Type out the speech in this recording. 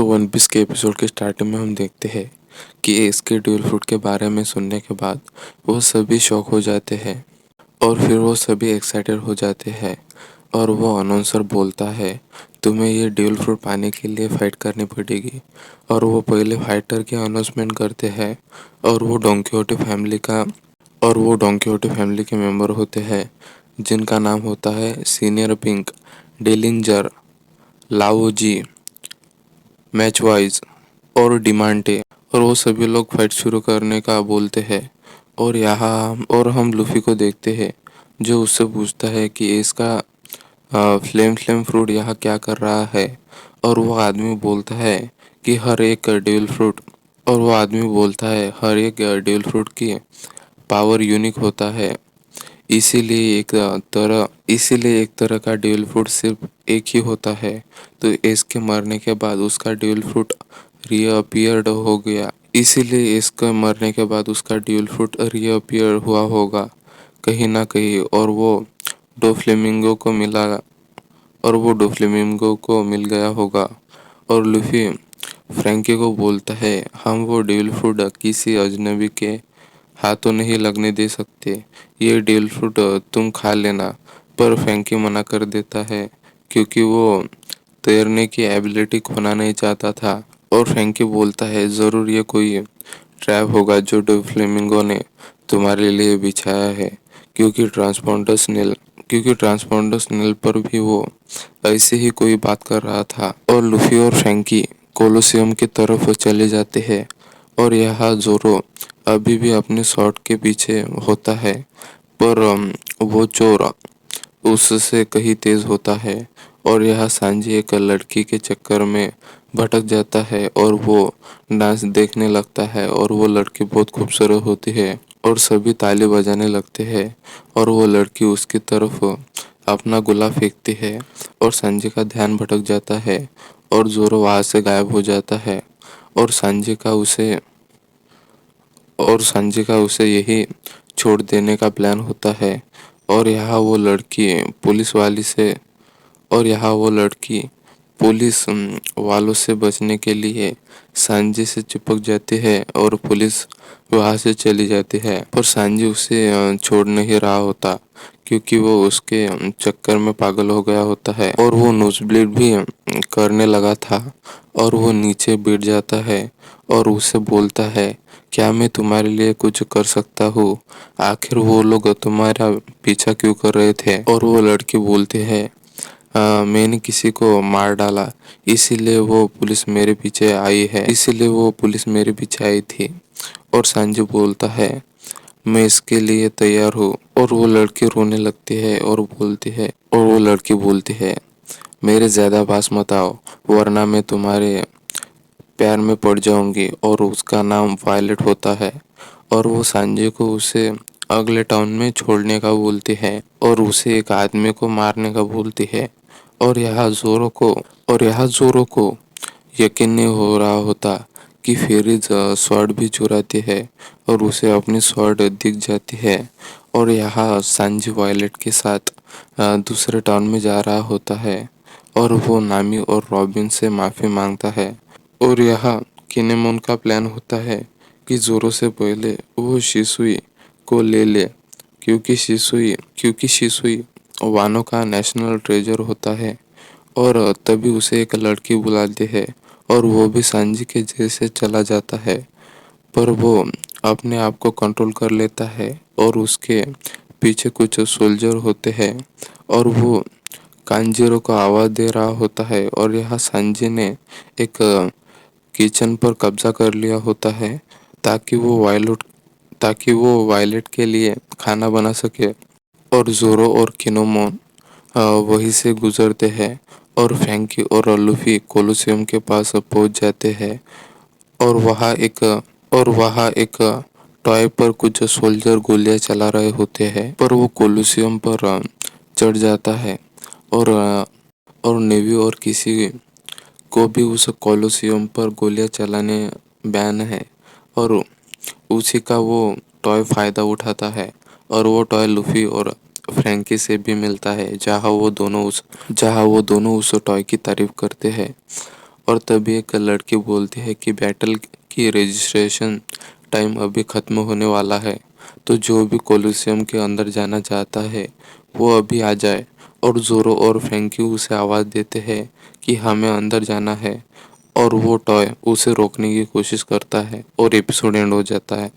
तो one piece के episode के स्टार्टिंग में हम देखते हैं कि एस के ड्यूल फ्रूट के बारे में सुनने के बाद वो सभी शॉक हो जाते हैं और फिर वो सभी एक्साइटेड हो जाते हैं और वो अनाउंसर बोलता है तुम्हें ये ड्यूल फ्रूट पाने के लिए फाइट करनी पड़ेगी। और वो पहले फाइटर की अनाउंसमेंट करते हैं और वो डोंक्योटी फैमिली के मेंबर होते हैं जिनका नाम होता है सीनियर पिंक, डेलिंजर, लाओजी, मैच वाइज और डिमांटे। और वो सभी लोग फाइट शुरू करने का बोलते हैं और हम लूफी को देखते हैं जो उससे पूछता है कि इसका फ्लेम फ्रूट यहाँ क्या कर रहा है। और वो आदमी बोलता है कि हर एक डेविल फ्रूट की पावर यूनिक होता है। इसीलिए एक तरह का डेविल फ्रूट सिर्फ एक ही होता है। तो इसके मरने के बाद उसका डेविल फ्रूट रीअपियर्ड हो गया। इसीलिए इसके मरने के बाद उसका डेविल फ्रूट रीअपियर हुआ होगा कहीं ना कहीं और वो डोफ्लेमिंगो को मिल गया होगा। और लूफी फ्रैंकी को बोलता है हम वो डेविल फ्रूट किसी अजनबी के हाथों नहीं लगने दे सकते। ये डेविल फ्रूट तुम खा लेना। पर फ्रैंकी मना कर देता है क्योंकि वो तैरने की एबिलिटी खोना नहीं चाहता था। और फ्रैंकी बोलता है जरूर ये कोई ट्रैप होगा जो डोफ्लेमिंगो ने तुम्हारे लिए बिछाया है क्योंकि ट्रांसपोंडर्स नील पर भी वो ऐसे ही कोई बात कर रहा था। और लूफी और फ्रैंकी कोलोसियम की तरफ चले जाते हैं और यहाँ जोरो अभी भी अपने शॉट के पीछे होता है पर वो चोर उससे कहीं तेज होता है। और यहाँ सांजी एक लड़की के चक्कर में भटक जाता है और वो डांस देखने लगता है और वो लड़की बहुत खूबसूरत होती है और सभी ताली बजाने लगते हैं और वो लड़की उसकी तरफ अपना गुलाब फेंकती है और सांजी का ध्यान भटक जाता है और जोरो वहां से गायब हो जाता है। और सांजी का उसे यही छोड़ देने का प्लान होता है। और यहाँ वो लड़की पुलिस वालों से बचने के लिए सांजी से चिपक जाती है और पुलिस वहां से चली जाती है। पर सांजी उसे छोड़ नहीं रहा होता क्योंकि वो उसके चक्कर में पागल हो गया होता है और वो नोज ब्लीड भी करने लगा था। और वो नीचे बैठ जाता है और उसे बोलता है क्या मैं तुम्हारे लिए कुछ कर सकता हूँ? आखिर वो लोग तुम्हारा पीछा क्यों कर रहे थे? और वो लड़की बोलती है मैंने किसी को मार डाला इसीलिए वो पुलिस मेरे पीछे आई थी। और सांजी बोलता है मैं इसके लिए तैयार हूँ। और वो लड़की रोने लगती है और वो लड़की बोलती है मेरे ज्यादा पास मत आओ वरना मैं तुम्हारे प्यार में पड़ जाऊंगी। और उसका नाम वायलेट होता है और वो सांजी को उसे अगले टाउन में छोड़ने का बोलती है और उसे एक आदमी को मारने का बोलती है। और यहाँ जोरो को यकीन नहीं हो रहा होता कि फेरीज स्वॉर्ड भी चुराती है और उसे अपनी स्वॉर्ड दिख जाती है। और यहाँ सांजी वायलेट के साथ दूसरे टाउन में जा रहा होता है और वो नामी और रॉबिन से माफी मांगता है। और यहाँ किनेमोन का प्लान होता है कि जोरो से पहले वो शिसुई को ले ले क्योंकि शिसुई वानो का नेशनल ट्रेजर होता है। और तभी उसे एक लड़की बुलाती है और वो भी सांजी के जैसे चला जाता है पर वो अपने आप को कंट्रोल कर लेता है और उसके पीछे कुछ सोल्जर होते हैं और वो कांजीरो को आवाज दे रहा होता है। और यहाँ सांजी ने एक किचन पर कब्जा कर लिया होता है ताकि वो वायलेट के लिए खाना बना सके। और जोरो और किनेमोन वहीं से गुजरते हैं और फ्रैंकी और लूफी कोलोसियम के पास पहुंच जाते हैं। और वहाँ एक टॉय पर कुछ सोल्जर गोलियां चला रहे होते हैं पर वो कोलोसियम पर चढ़ जाता है और नेवी और किसी को भी उस कोलोसियम पर गोलियां चलाने बैन है। और उसी का वो टॉय फायदा उठाता है और वो टॉय लूफी और फ्रैंकी से भी मिलता है जहाँ वो दोनों उस टॉय की तारीफ करते हैं। और तभी एक लड़की बोलती है कि बैटल की रजिस्ट्रेशन टाइम अभी खत्म होने वाला है, तो जो भी कोलिसियम के अंदर जाना चाहता है वो अभी आ जाए। और जोरो और फ्रैंकी उसे आवाज़ देते हैं कि हमें अंदर जाना है, और वो टॉय उसे रोकने की कोशिश करता है और एपिसोड एंड हो जाता है।